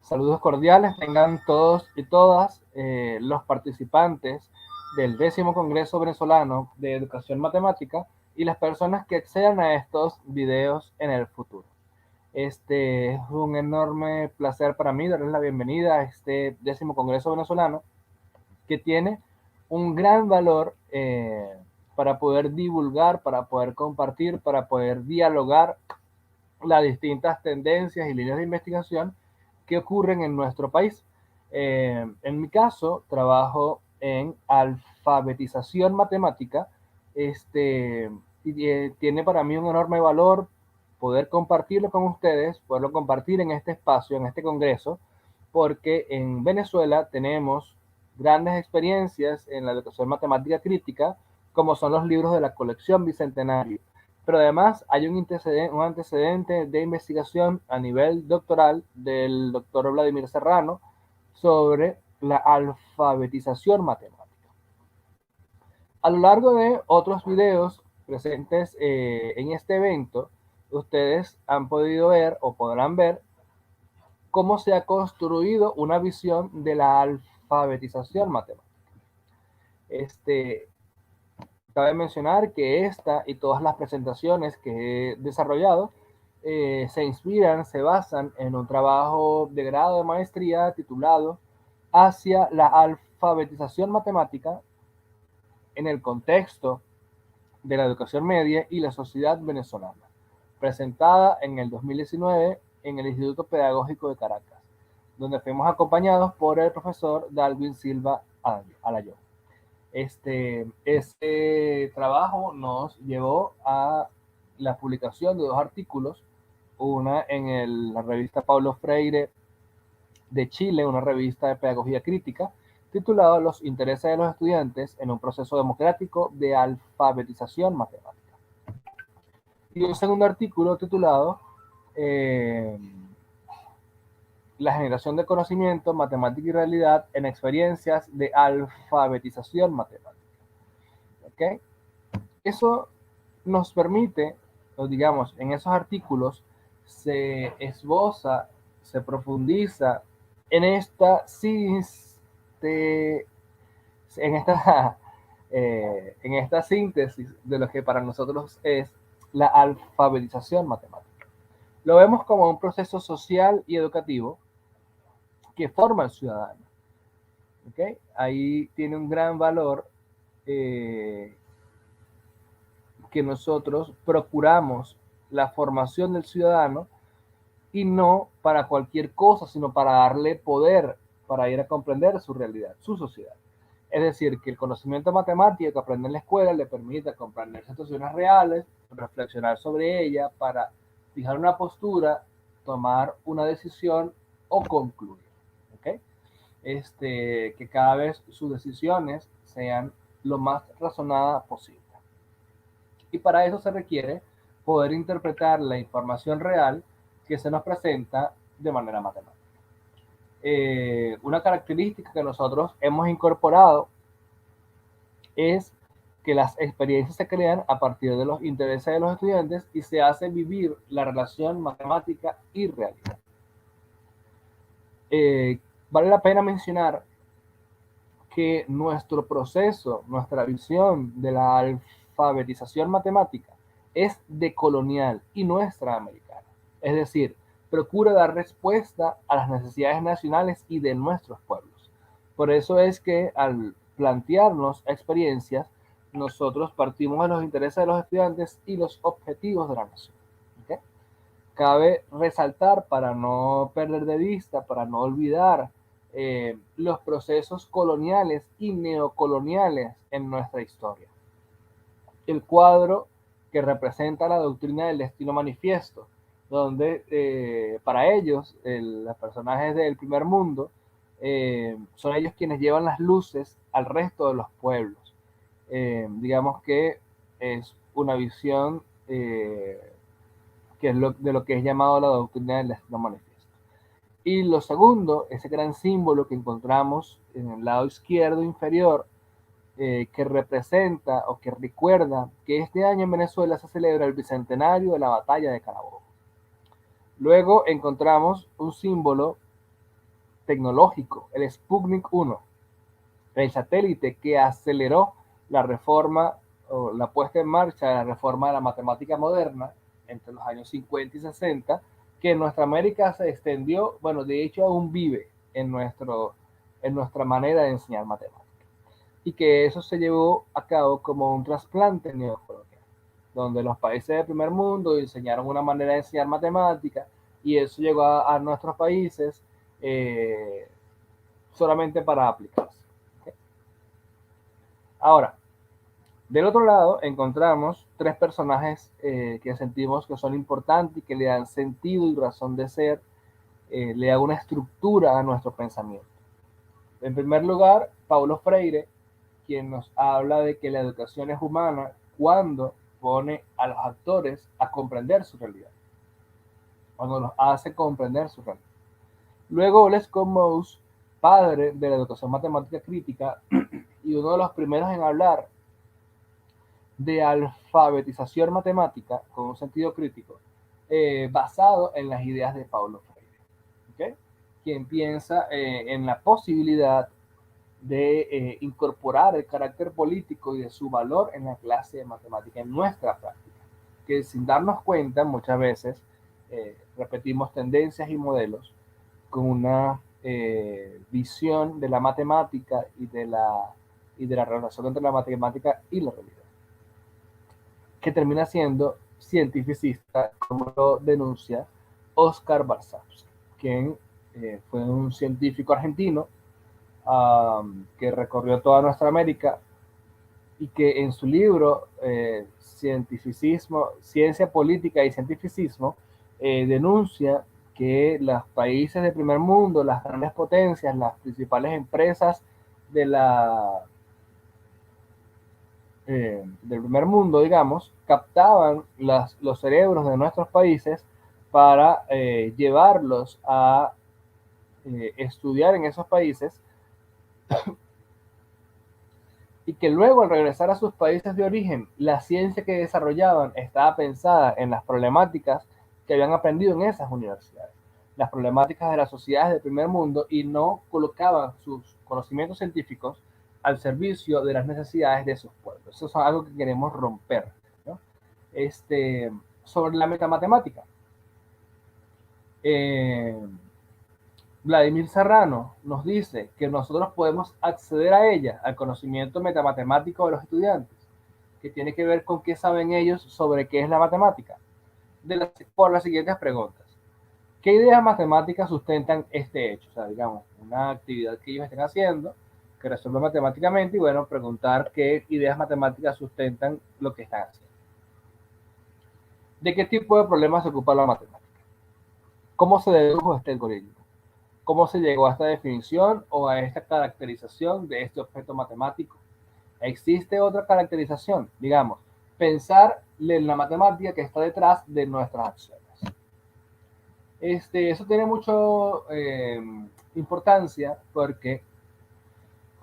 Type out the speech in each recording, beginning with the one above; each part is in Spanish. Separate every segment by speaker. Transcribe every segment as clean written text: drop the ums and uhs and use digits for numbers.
Speaker 1: Saludos cordiales tengan todos y todas los participantes del 10º Congreso Venezolano de Educación Matemática y las personas que accedan a estos videos en el futuro. Este es un enorme placer para mí darles la bienvenida a este 10º Congreso Venezolano que tiene un gran valor para poder divulgar, para poder compartir, para poder dialogar las distintas tendencias y líneas de investigación que ocurren en nuestro país. En mi caso, trabajo en alfabetización matemática. Tiene para mí un enorme valor poder compartirlo con ustedes, poderlo compartir en este espacio, en este congreso, porque en Venezuela tenemos grandes experiencias en la educación matemática crítica, como son los libros de la colección Bicentenario, pero además hay un antecedente de investigación a nivel doctoral del doctor Vladimir Serrano sobre la alfabetización matemática. A lo largo de otros videos presentes en este evento, ustedes han podido ver o podrán ver cómo se ha construido una visión de la alfabetización matemática. Cabe mencionar que esta y todas las presentaciones que he desarrollado se inspiran, se basan en un trabajo de grado de maestría titulado Hacia la alfabetización matemática en el contexto de la educación media y la sociedad venezolana, presentada en el 2019 en el Instituto Pedagógico de Caracas, donde fuimos acompañados por el profesor Dalvin Silva Alayón. Este trabajo nos llevó a la publicación de dos artículos, una en la revista Paulo Freire de Chile, una revista de pedagogía crítica, titulado Los intereses de los estudiantes en un proceso democrático de alfabetización matemática. Y un segundo artículo titulado La generación de conocimiento, matemática y realidad en experiencias de alfabetización matemática. ¿Okay? Eso nos permite, o digamos, en esos artículos se esboza, se profundiza en esta, en esta, en esta síntesis de lo que para nosotros es la alfabetización matemática. Lo vemos como un proceso social y educativo que forma al ciudadano. ¿Okay? Ahí tiene un gran valor que nosotros procuramos la formación del ciudadano y no para cualquier cosa, sino para darle poder, para ir a comprender su realidad, su sociedad. Es decir, que el conocimiento matemático que aprende en la escuela le permite comprender situaciones reales, reflexionar sobre ellas para fijar una postura, tomar una decisión o concluir. ¿Okay? Que cada vez sus decisiones sean lo más razonadas posible. Y para eso se requiere poder interpretar la información real que se nos presenta de manera matemática. Una característica que nosotros hemos incorporado es que las experiencias se crean a partir de los intereses de los estudiantes y se hace vivir la relación matemática y realidad. Vale la pena mencionar que nuestro proceso, nuestra visión de la alfabetización matemática es decolonial y nuestra americana. Es decir, procura dar respuesta a las necesidades nacionales y de nuestros pueblos. Por eso es que al plantearnos experiencias, nosotros partimos de los intereses de los estudiantes y los objetivos de la nación. ¿Okay? Cabe resaltar, para no perder de vista, para no olvidar los procesos coloniales y neocoloniales en nuestra historia. El cuadro que representa la doctrina del destino manifiesto, donde para ellos, los personajes del primer mundo, son ellos quienes llevan las luces al resto de los pueblos. Digamos que es una visión que es de lo que es llamado la doctrina del destino manifiesto. Y lo segundo, ese gran símbolo que encontramos en el lado izquierdo inferior, que representa o que recuerda que este año en Venezuela se celebra el bicentenario de la batalla de Carabobo. Luego encontramos un símbolo tecnológico, el Sputnik 1, el satélite que aceleró la reforma o la puesta en marcha de la reforma de la matemática moderna entre los años 50 y 60, que en nuestra América se extendió, bueno, de hecho aún vive en nuestra manera de enseñar matemáticas. Y que eso se llevó a cabo como un trasplante neocolonial, donde los países del primer mundo enseñaron una manera de enseñar matemáticas y eso llegó a nuestros países solamente para aplicarse. ¿Okay? Ahora, del otro lado encontramos tres personajes que sentimos que son importantes y que le dan sentido y razón de ser, le dan una estructura a nuestro pensamiento. En primer lugar, Paulo Freire, quien nos habla de que la educación es humana cuando pone a los actores a comprender su realidad, cuando los hace comprender su realidad. Luego, Les Commous, padre de la educación matemática crítica y uno de los primeros en hablar de alfabetización matemática con un sentido crítico, basado en las ideas de Paulo Freire, ¿okay? Quien piensa en la posibilidad de incorporar el carácter político y de su valor en la clase de matemática, en nuestra práctica, que sin darnos cuenta muchas veces repetimos tendencias y modelos con una visión de la matemática y de la relación entre la matemática y la realidad, que termina siendo cientificista, como lo denuncia Oscar Barsavsky, quien fue un científico argentino que recorrió toda nuestra América y que en su libro Cientificismo, Ciencia Política y Cientificismo denuncia que los países del primer mundo, las grandes potencias, las principales empresas de del primer mundo, digamos, captaban los cerebros de nuestros países para llevarlos a estudiar en esos países y que luego al regresar a sus países de origen, la ciencia que desarrollaban estaba pensada en las problemáticas que habían aprendido en esas universidades, las problemáticas de las sociedades del primer mundo, y no colocaban sus conocimientos científicos al servicio de las necesidades de sus pueblos. Eso es algo que queremos romper, ¿no? Sobre la metamatemática. Vladimir Serrano nos dice que nosotros podemos acceder a ella, al conocimiento metamatemático de los estudiantes, que tiene que ver con qué saben ellos sobre qué es la matemática, por las siguientes preguntas. ¿Qué ideas matemáticas sustentan este hecho? O sea, digamos, una actividad que ellos estén haciendo, que resuelvan matemáticamente, y bueno, preguntar qué ideas matemáticas sustentan lo que están haciendo. ¿De qué tipo de problemas se ocupa la matemática? ¿Cómo se dedujo este algoritmo? ¿Cómo se llegó a esta definición o a esta caracterización de este objeto matemático? ¿Existe otra caracterización? Digamos, pensar en la matemática que está detrás de nuestras acciones. Eso tiene mucho importancia porque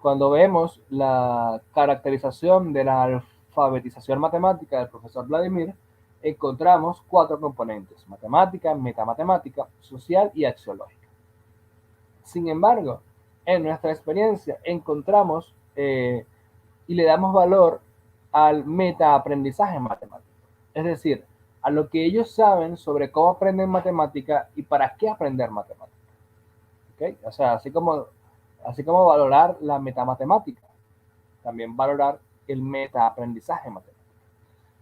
Speaker 1: cuando vemos la caracterización de la alfabetización matemática del profesor Vladimir, encontramos 4 componentes: matemática, metamatemática, social y axiológica. Sin embargo, en nuestra experiencia encontramos y le damos valor al metaaprendizaje matemático. Es decir, a lo que ellos saben sobre cómo aprenden matemática y para qué aprender matemática. ¿Okay? O sea, así como valorar la metamatemática, también valorar el metaaprendizaje matemático.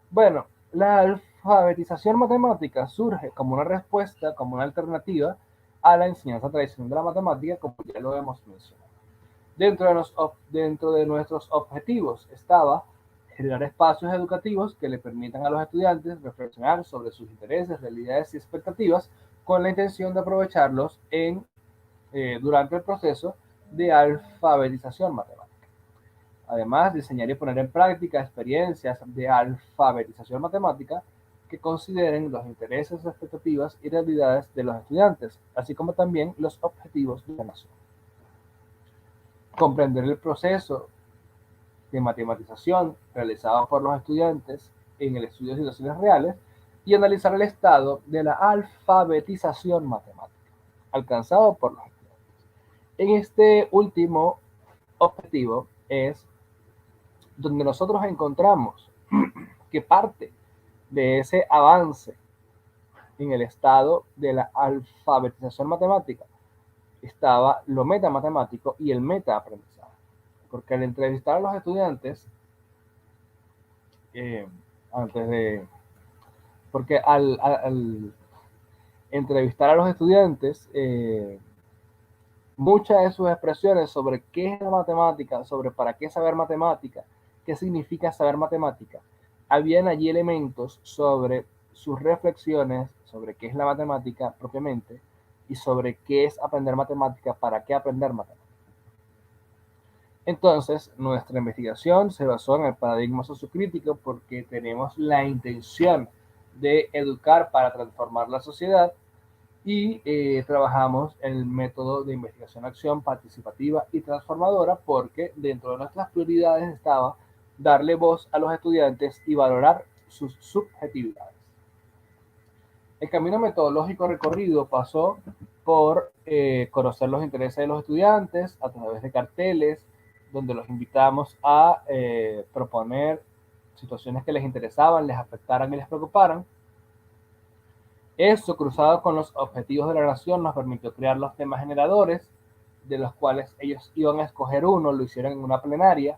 Speaker 1: Bueno, la alfabetización matemática surge como una respuesta, como una alternativa a la enseñanza tradicional de la matemática, como ya lo hemos mencionado. Dentro de nuestros objetivos estaba generar espacios educativos que le permitan a los estudiantes reflexionar sobre sus intereses, realidades y expectativas con la intención de aprovecharlos durante el proceso de alfabetización matemática. Además, diseñar y poner en práctica experiencias de alfabetización matemática que consideren los intereses, expectativas y realidades de los estudiantes, así como también los objetivos de la nación. Comprender el proceso de matematización realizado por los estudiantes en el estudio de situaciones reales y analizar el estado de la alfabetización matemática alcanzado por los estudiantes. En este último objetivo es donde nosotros encontramos que parte de ese avance en el estado de la alfabetización matemática estaba lo metamatemático y el metaaprendizaje. Porque al entrevistar a los estudiantes, eh, antes de. Porque al entrevistar a los estudiantes, muchas de sus expresiones sobre qué es la matemática, sobre para qué saber matemática, qué significa saber matemática, habían allí elementos sobre sus reflexiones sobre qué es la matemática propiamente y sobre qué es aprender matemática, para qué aprender matemática. Entonces, nuestra investigación se basó en el paradigma sociocrítico porque tenemos la intención de educar para transformar la sociedad y trabajamos en el método de investigación-acción participativa y transformadora porque dentro de nuestras prioridades estaba darle voz a los estudiantes y valorar sus subjetividades. El camino metodológico recorrido pasó por conocer los intereses de los estudiantes a través de carteles, donde los invitamos a proponer situaciones que les interesaban, les afectaran y les preocuparan. Eso, cruzado con los objetivos de la nación, nos permitió crear los temas generadores, de los cuales ellos iban a escoger uno, lo hicieron en una plenaria,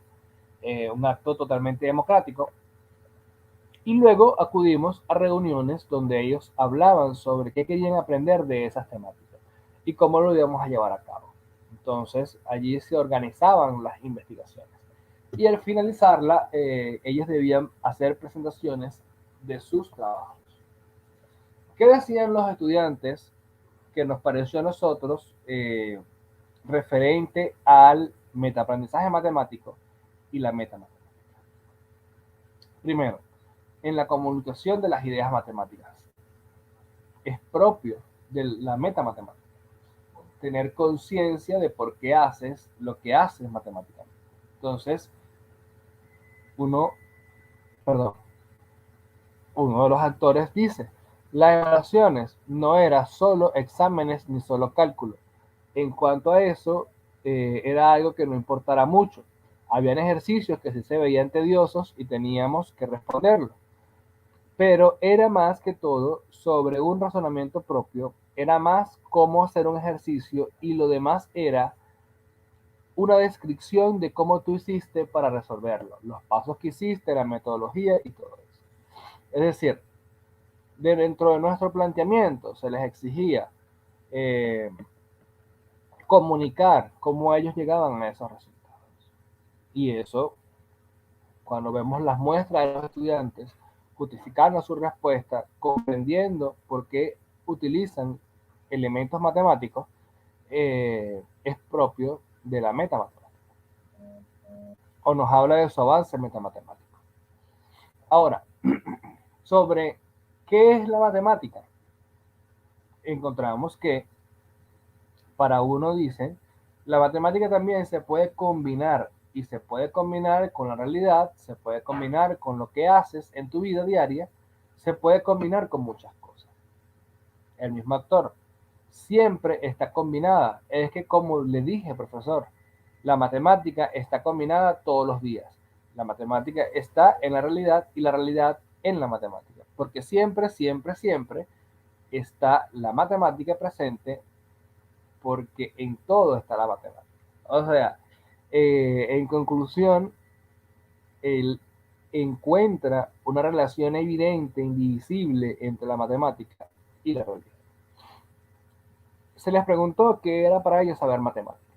Speaker 1: un acto totalmente democrático, y luego acudimos a reuniones donde ellos hablaban sobre qué querían aprender de esas temáticas y cómo lo íbamos a llevar a cabo. Entonces, allí se organizaban las investigaciones. Y al finalizarla, ellos debían hacer presentaciones de sus trabajos. ¿Qué decían los estudiantes que nos pareció a nosotros referente al metaaprendizaje matemático y la metamatemática? Primero, en la comunicación de las ideas matemáticas. Es propio de la metamatemática tener conciencia de por qué haces lo que haces matemáticamente. Entonces, uno, perdón, uno de los actores dice, las evaluaciones no eran solo exámenes ni solo cálculo. En cuanto a eso, era algo que no importara mucho. Habían ejercicios que sí se veían tediosos y teníamos que responderlos. Pero era más que todo sobre un razonamiento propio, era más cómo hacer un ejercicio y lo demás era una descripción de cómo tú hiciste para resolverlo, los pasos que hiciste, la metodología y todo eso. Es decir, dentro de nuestro planteamiento se les exigía eh, comunicar cómo ellos llegaban a esos resultados. Y eso, cuando vemos las muestras de los estudiantes, justificando su respuesta, comprendiendo por qué utilizan elementos matemáticos, es propio de la metamatemática. O nos habla de su avance metamatemático. Ahora, sobre qué es la matemática, encontramos que para uno dice, la matemática también se puede combinar y se puede combinar con la realidad, se puede combinar con lo que haces en tu vida diaria, se puede combinar con muchas cosas. El mismo actor siempre está combinada. Es que como le dije, profesor, la matemática está combinada todos los días. La matemática está en la realidad y la realidad en la matemática. Porque siempre, siempre, siempre está la matemática presente porque en todo está la matemática. O sea, en conclusión, él encuentra una relación evidente, indivisible entre la matemática y la realidad. Se les preguntó qué era para ellos saber matemáticas.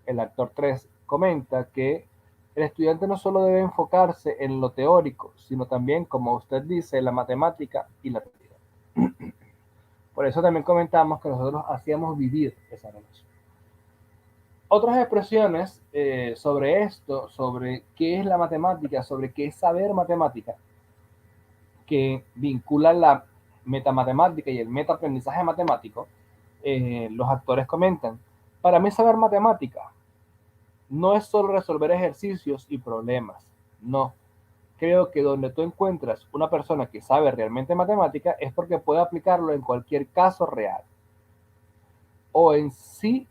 Speaker 1: El actor 3 comenta que el estudiante no solo debe enfocarse en lo teórico, sino también, como usted dice, en la matemática y la realidad. Por eso también comentamos que nosotros hacíamos vivir esa relación. Otras expresiones sobre esto, sobre qué es la matemática, sobre qué es saber matemática, que vinculan la metamatemática y el metaaprendizaje matemático, los actores comentan, para mí saber matemática no es solo resolver ejercicios y problemas, no. Creo que donde tú encuentras una persona que sabe realmente matemática es porque puede aplicarlo en cualquier caso real o en sí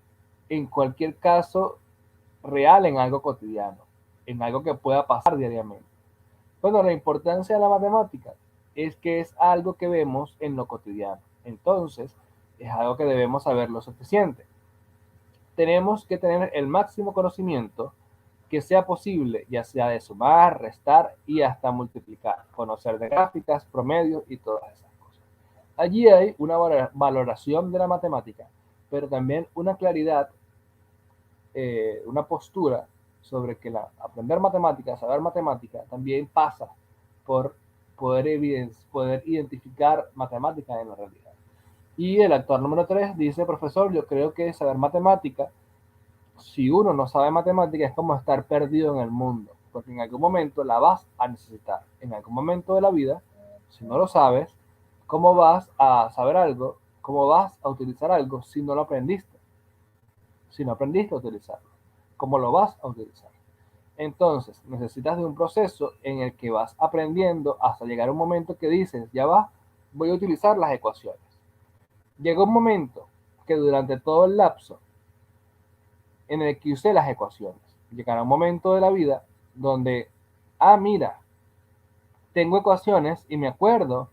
Speaker 1: en cualquier caso real, en algo cotidiano, en algo que pueda pasar diariamente. Bueno, la importancia de la matemática es que es algo que vemos en lo cotidiano. Entonces, es algo que debemos saber lo suficiente. Tenemos que tener el máximo conocimiento que sea posible, ya sea de sumar, restar y hasta multiplicar, conocer de gráficas, promedios y todas esas cosas. Allí hay una valoración de la matemática, pero también una claridad, una postura sobre que aprender matemática, saber matemática, también pasa por poder identificar matemáticas en la realidad. Y el actor número 3 dice, profesor, yo creo que saber matemática, si uno no sabe matemática, es como estar perdido en el mundo, porque en algún momento la vas a necesitar. En algún momento de la vida, si no lo sabes, ¿cómo vas a saber algo? ¿Cómo vas a utilizar algo si no lo aprendiste? Si no aprendiste a utilizarlo, ¿cómo lo vas a utilizar? Entonces, necesitas de un proceso en el que vas aprendiendo hasta llegar a un momento que dices, ya va, voy a utilizar las ecuaciones. Llegó un momento que durante todo el lapso en el que usé las ecuaciones, llegará un momento de la vida donde, mira, tengo ecuaciones y me acuerdo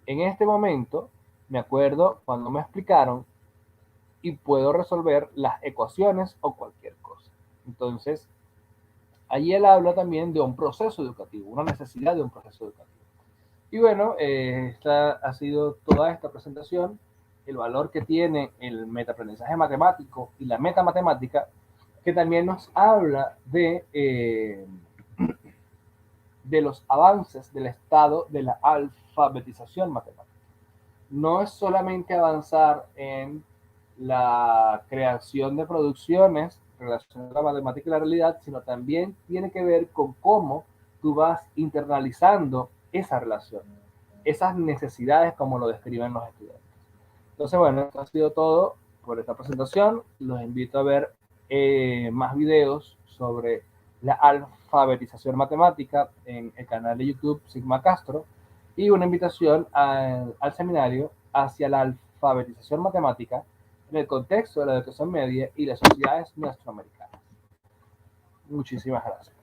Speaker 1: en este momento, me acuerdo cuando me explicaron y puedo resolver las ecuaciones o cualquier cosa. Entonces, allí él habla también de un proceso educativo, una necesidad de un proceso educativo. Y bueno, esta ha sido toda esta presentación, el valor que tiene el metaaprendizaje matemático y la metamatemática, que también nos habla de los avances del estado de la alfabetización matemática. No es solamente avanzar en la creación de producciones relacionadas a la matemática y la realidad, sino también tiene que ver con cómo tú vas internalizando esa relación, esas necesidades como lo describen los estudiantes. Entonces, bueno, esto ha sido todo por esta presentación. Los invito a ver más videos sobre la alfabetización matemática en el canal de YouTube Sigma Castro y una invitación al seminario hacia la alfabetización matemática en el contexto de la educación media y las sociedades nuestroamericanas. Muchísimas gracias.